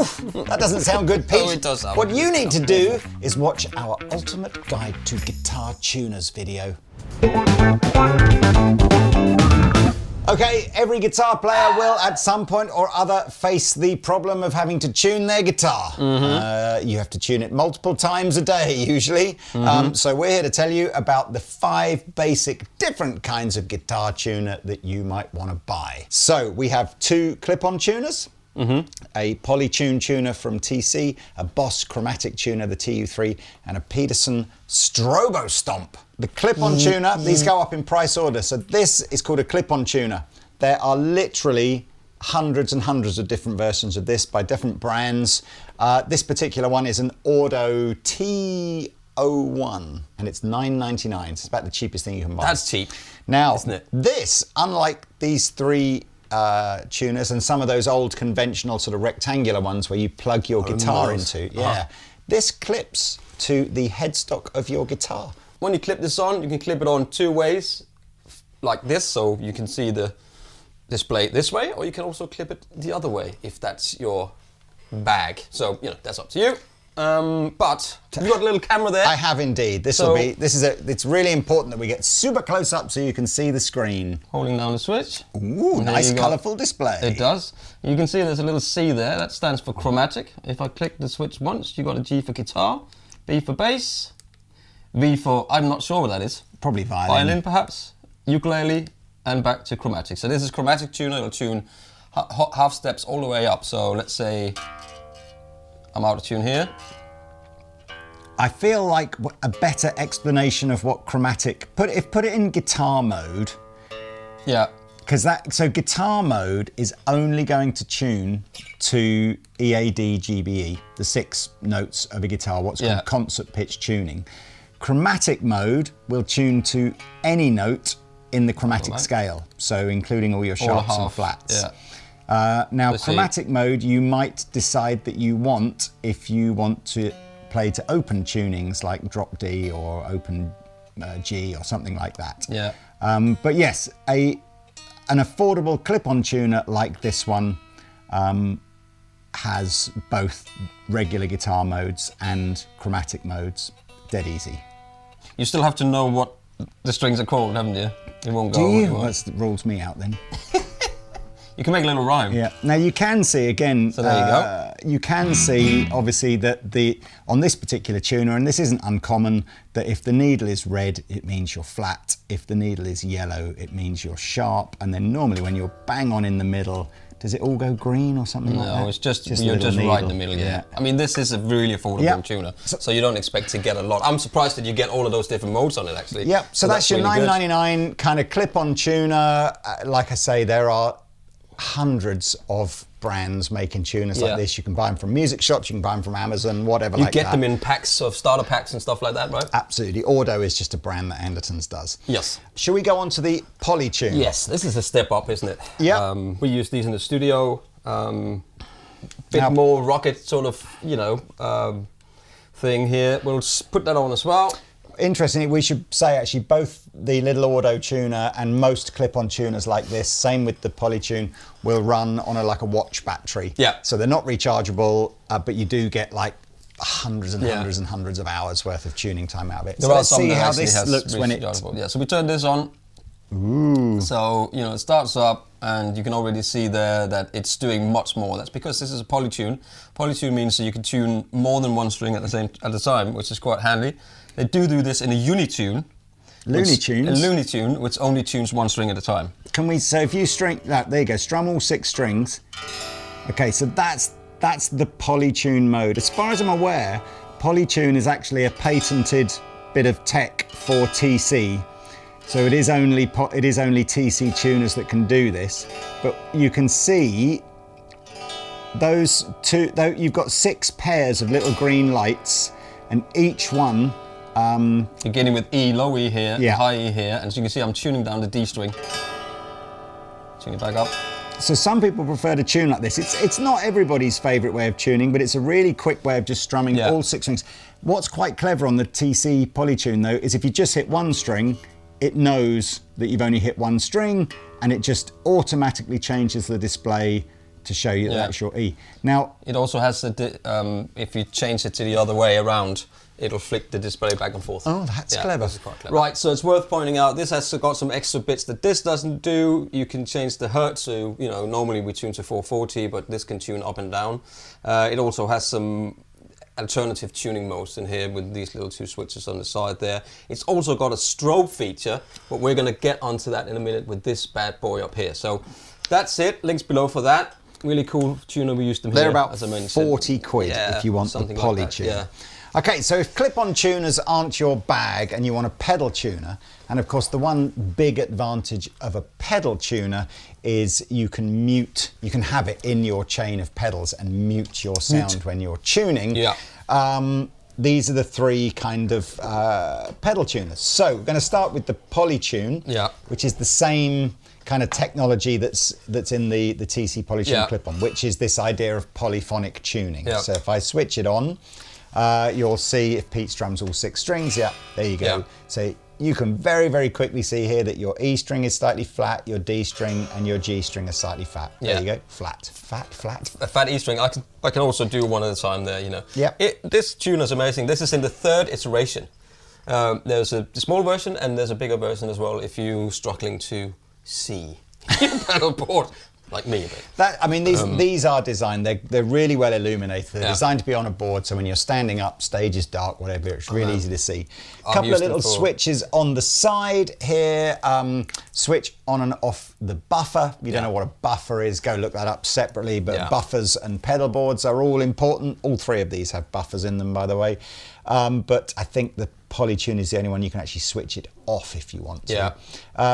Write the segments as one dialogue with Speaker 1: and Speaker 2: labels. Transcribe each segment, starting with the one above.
Speaker 1: Oof, that doesn't sound good, Pete.
Speaker 2: Oh, it does sound
Speaker 1: What
Speaker 2: good.
Speaker 1: you need to do is watch our Ultimate Guide to Guitar Tuners video. Okay, every guitar player will at some point or other face the problem of having to tune their guitar. You have to tune it multiple times a day usually. So we're here to tell you about the 5 basic different kinds of guitar tuner that you might want to buy. So we have 2 clip-on tuners. A PolyTune tuner from TC, a Boss Chromatic tuner, the TU3, and a Peterson Strobo Stomp. The clip-on tuner, these go up in price order. So this is called a clip-on tuner. There are literally hundreds and hundreds of different versions of this by different brands. This particular one is an Ordo T01 and it's $9.99. So it's about the cheapest thing you can buy.
Speaker 2: That's cheap.
Speaker 1: Now,
Speaker 2: isn't it?
Speaker 1: This, unlike these 3 tuners and some of those old conventional sort of rectangular ones where you plug your guitar into, this clips to the headstock of your guitar.
Speaker 2: When you clip this on, you can clip it on 2 ways, like this, so you can see the display this way, or you can also clip it the other way if that's your bag. So, you know, that's up to you. But you've got a little camera there.
Speaker 1: I have indeed. It's really important that we get super close up so you can see the screen.
Speaker 2: Holding down the switch.
Speaker 1: Ooh, nice colourful display.
Speaker 2: It does. You can see there's a little C there, that stands for chromatic. If I click the switch once, you got a G for guitar, B for bass, V for, I'm not sure what that is.
Speaker 1: Probably violin.
Speaker 2: Violin perhaps, ukulele, and back to chromatic. So this is chromatic tuner, it'll tune half steps all the way up. So let's say I'm out of tune here.
Speaker 1: I feel like a better explanation of what chromatic, put it in guitar mode.
Speaker 2: Yeah.
Speaker 1: So guitar mode is only going to tune to EAD, GBE, the 6 notes of a guitar, what's called concert pitch tuning. Chromatic mode will tune to any note in the chromatic scale, so including all your sharps and flats.
Speaker 2: Yeah.
Speaker 1: Now, chromatic mode, you might decide that you want if you want to play to open tunings like drop D or open G or something like that.
Speaker 2: Yeah.
Speaker 1: But yes, an affordable clip-on tuner like this one has both regular guitar modes and chromatic modes. Dead easy.
Speaker 2: You still have to know what the strings are called, haven't you? It won't go.
Speaker 1: Do you? Well, that rules me out then.
Speaker 2: You can make a little rhyme.
Speaker 1: Yeah. Now you can see again.
Speaker 2: So there you go.
Speaker 1: You can see obviously that on this particular tuner, and this isn't uncommon, that if the needle is red, it means you're flat. If the needle is yellow, it means you're sharp. And then normally when you're bang on in the middle, does it all go green or something like that?
Speaker 2: No, it's just you're just right in the middle. Yeah. I mean, this is a really affordable tuner, so you don't expect to get a lot. I'm surprised that you get all of those different modes on it actually.
Speaker 1: Yeah. So that's your
Speaker 2: really
Speaker 1: $9.99 kind of clip-on tuner. Like I say, there are hundreds of brands making tuners like this. You can buy them from music shops, you can buy them from Amazon, whatever like that.
Speaker 2: You get them in packs of starter packs and stuff like that, right?
Speaker 1: Absolutely. Ordo is just a brand that Andertons does.
Speaker 2: Yes.
Speaker 1: Shall we go on to the PolyTune?
Speaker 2: Yes, this is a step up, isn't it?
Speaker 1: Yeah.
Speaker 2: We use these in the studio. Bit more rocket sort of, thing here. We'll put that on as well.
Speaker 1: Interestingly, we should say actually both the little Ordo tuner and most clip-on tuners like this, same with the PolyTune, will run on a watch battery.
Speaker 2: Yeah.
Speaker 1: So they're not rechargeable, but you do get like hundreds and hundreds and hundreds of hours worth of tuning time out of it. So let's see how this looks when it...
Speaker 2: Yeah, so we turn this on.
Speaker 1: Ooh.
Speaker 2: So, it starts up and you can already see there that it's doing much more. That's because this is a PolyTune. PolyTune means that you can tune more than one string at the time, which is quite handy. They do this in a unitune.
Speaker 1: Looney Tunes?
Speaker 2: A Looney Tune, which only tunes one string at a time.
Speaker 1: So if you string, there you go, strum all 6 strings. Okay, so that's the PolyTune mode. As far as I'm aware, PolyTune is actually a patented bit of tech for TC. So it is only TC tuners that can do this. But you can see those two, you've got 6 pairs of little green lights, and each one
Speaker 2: beginning with E, low E here, high E here, and as you can see I'm tuning down the D string. Tune it back up.
Speaker 1: So some people prefer to tune like this. It's not everybody's favourite way of tuning, but it's a really quick way of just strumming all 6 strings. What's quite clever on the TC PolyTune though is if you just hit one string, it knows that you've only hit one string and it just automatically changes the display to show you that that's your E. Now,
Speaker 2: it also has if you change it to the other way around, it'll flick the display back and forth.
Speaker 1: Oh, that's clever.
Speaker 2: This is quite clever. Right, so it's worth pointing out, this has got some extra bits that this doesn't do. You can change the hertz, so, you know, normally we tune to 440, but this can tune up and down. It also has some alternative tuning modes in here with these little 2 switches on the side there. It's also got a strobe feature, but we're going to get onto that in a minute with this bad boy up here. So that's it, links below for that. Really cool tuner, we used them
Speaker 1: they're
Speaker 2: here.
Speaker 1: about
Speaker 2: as I mentioned.
Speaker 1: 40 quid if you want the PolyTune.
Speaker 2: Yeah.
Speaker 1: Okay, so if clip-on tuners aren't your bag and you want a pedal tuner, and of course the one big advantage of a pedal tuner is you can have it in your chain of pedals and mute your sound when you're tuning.
Speaker 2: Yeah.
Speaker 1: These are the 3 kind of pedal tuners. So we're going to start with the PolyTune, which is the same kind of technology that's in the TC PolyTune Clip-On, which is this idea of polyphonic tuning. So if I switch it on, you'll see if Pete strums all 6 strings. There you go. So you can very, very quickly see here that your E string is slightly flat, your D string and your G string are slightly fat. There you go. Flat, flat.
Speaker 2: A fat E string. I can also do one at a time there, you know. This tuner is amazing. This is in the 3rd iteration. There's a small version and there's a bigger version as well if you're struggling to see your pedal board. Like me,
Speaker 1: I mean, these are designed. They're really well illuminated. They're designed to be on a board, so when you're standing up, stage is dark, whatever. It's really easy to see. A couple of little switches on the side here. Switch on and off the buffer. If you don't know what a buffer is, go look that up separately. But buffers and pedal boards are all important. All 3 of these have buffers in them, by the way. But I think the PolyTune is the only one you can actually switch it off if you want to.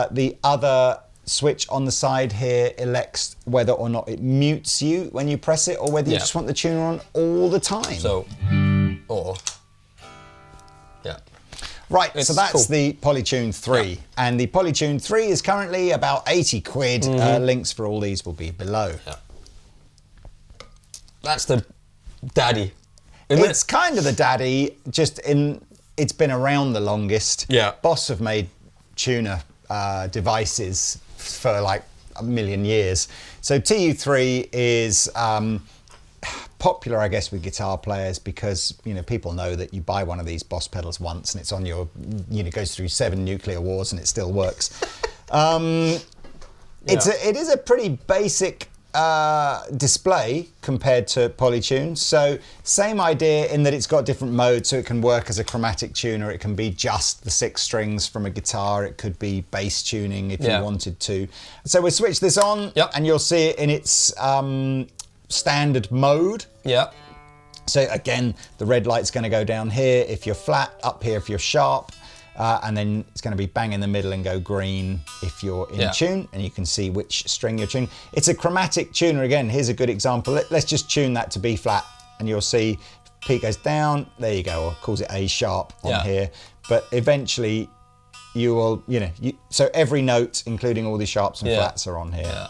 Speaker 1: The other switch on the side here elects whether or not it mutes you when you press it, or whether you just want the tuner on all the time.
Speaker 2: So,
Speaker 1: right, so that's the PolyTune 3. And the PolyTune 3 is currently about 80 quid. Links for all these will be below.
Speaker 2: That's the daddy.
Speaker 1: It's kind of the daddy, it's been around the longest. Boss have made tuner devices for like a million years. So TU3 is popular, I guess, with guitar players because, you know, people know that you buy one of these Boss pedals once and it's on your, you know, goes through 7 nuclear wars and it still works. It is a pretty basic display compared to PolyTune. So same idea in that it's got different modes, so it can work as a chromatic tuner. It can be just the 6 strings from a guitar. It could be bass tuning if you wanted to. So we'll switch this on and you'll see it in its standard mode. So again, the red light's going to go down here if you're flat, up here if you're sharp. And then it's going to be bang in the middle and go green if you're in tune, and you can see which string you're tuning. It's a chromatic tuner again. Here's a good example. Let's just tune that to B flat, and you'll see P goes down. There you go, or calls it A sharp on here. But eventually, you will, so every note, including all the sharps and flats, are on here.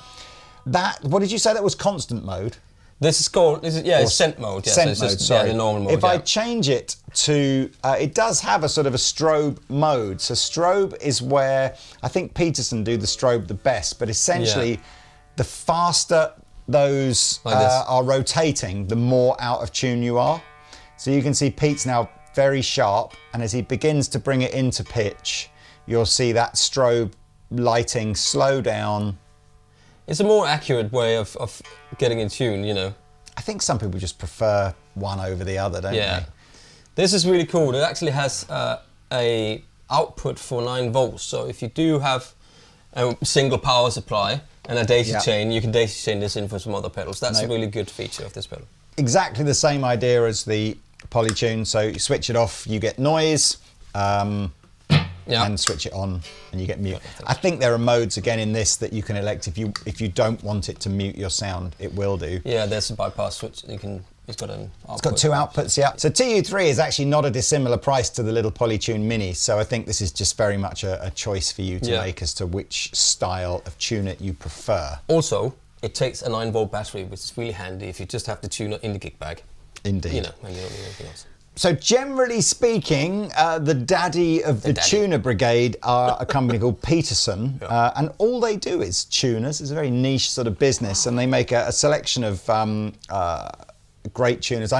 Speaker 1: What did you say that was constant mode?
Speaker 2: This is called, it's scent mode.
Speaker 1: Scent mode, sorry.
Speaker 2: The normal mode.
Speaker 1: If I change it to, it does have a sort of a strobe mode. So strobe is where, I think Peterson do the strobe the best, but essentially the faster those are rotating, the more out of tune you are. So you can see Pete's now very sharp, and as he begins to bring it into pitch, you'll see that strobe lighting slow down.
Speaker 2: It's a more accurate way of getting in tune, you know.
Speaker 1: I think some people just prefer one over the other, don't they?
Speaker 2: This is really cool. It actually has a output for 9 volts. So if you do have a single power supply and a daisy chain, you can daisy chain this in for some other pedals. That's a really good feature of this pedal. Exactly
Speaker 1: the same idea as the PolyTune. So you switch it off, you get noise. And switch it on and you get mute. I think there are modes again in this that you can elect if you don't want it to mute your sound, it will do. Yeah, there's a bypass switch. It's got an output. It's got 2 outputs, So TU3 is actually not a dissimilar price to the little PolyTune Mini. So I think this is just very much a choice for you to make as to which style of tuner you prefer. Also, it takes a 9-volt battery, which is really handy if you just have the tuner in the gig bag. Indeed. You know, and you don't need anything else. So generally speaking, the daddy of the tuner brigade are a company called Peterson, and all they do is tuners. It's a very niche sort of business, and they make a selection of great tuners.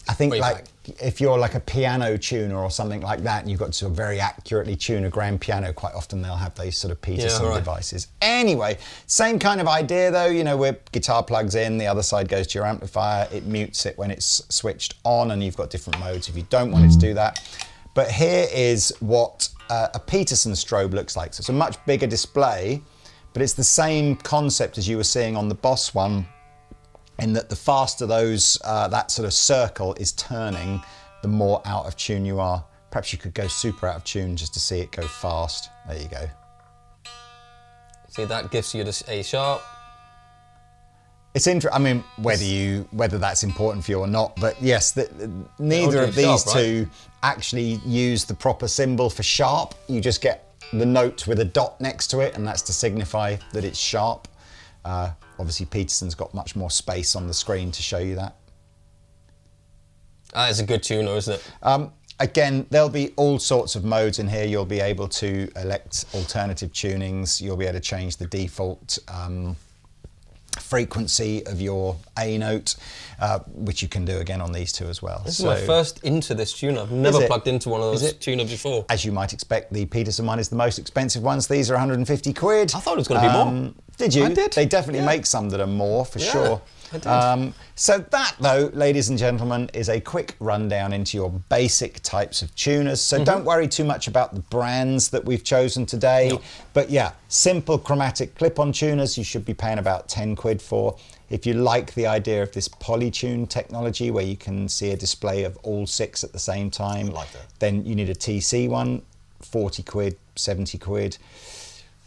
Speaker 1: I think like if you're like a piano tuner or something like that, and you've got to very accurately tune a grand piano, quite often they'll have those sort of Peterson devices. Anyway, same kind of idea though, you know, where guitar plugs in, the other side goes to your amplifier, it mutes it when it's switched on, and you've got different modes if you don't want it to do that. But here is what a Peterson strobe looks like. So it's a much bigger display, but it's the same concept as you were seeing on the Boss one, in that the faster those that sort of circle is turning, the more out of tune you are. Perhaps you could go super out of tune just to see it go fast. There you go.
Speaker 2: See, that gives you this A sharp.
Speaker 1: It's interesting. I mean, whether that's important for you or not, but yes, neither of these two actually use the proper symbol for sharp. You just get the note with a dot next to it, and that's to signify that it's sharp. Obviously, Peterson's got much more space on the screen to show you that.
Speaker 2: It's a good tuner, isn't it?
Speaker 1: Again, there'll be all sorts of modes in here. You'll be able to elect alternative tunings. You'll be able to change the default frequency of your A note, which you can do again on these two as well.
Speaker 2: This is my first into this tuner. I've never plugged into one of those tuners before.
Speaker 1: As you might expect, the Peterson one is the most expensive ones. These are 150 quid.
Speaker 2: I thought it was going to be more.
Speaker 1: Did you?
Speaker 2: I did.
Speaker 1: They definitely make some that are more, for sure.
Speaker 2: I did.
Speaker 1: So that, though, ladies and gentlemen, is a quick rundown into your basic types of tuners. So don't worry too much about the brands that we've chosen today. No. But yeah, simple chromatic clip-on tuners you should be paying about 10 quid for. If you like the idea of this PolyTune technology where you can see a display of all 6 at the same time, then you need a TC one, 40 quid, 70 quid.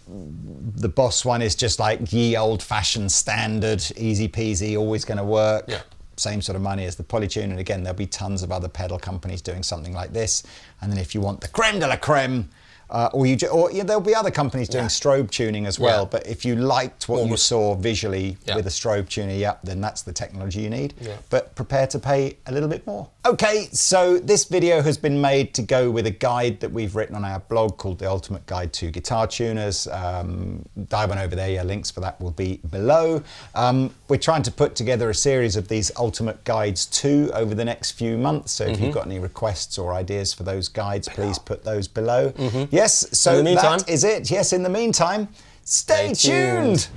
Speaker 1: The Boss one is just like ye old-fashioned standard, easy peasy, always going to work. Same sort of money as the PolyTune, and again there'll be tons of other pedal companies doing something like this. And then if you want the creme de la creme, there'll be other companies doing strobe tuning as well. But if you liked what you saw visually with a strobe tuner, then that's the technology you need. But prepare to pay a little bit more. Okay, so this video has been made to go with a guide that we've written on our blog called The Ultimate Guide to Guitar Tuners. Dive on over there, links for that will be below. We're trying to put together a series of these Ultimate Guides too over the next few months. So if you've got any requests or ideas for those guides, please put those below. Yes, so that is it. Yes, in the meantime, stay tuned.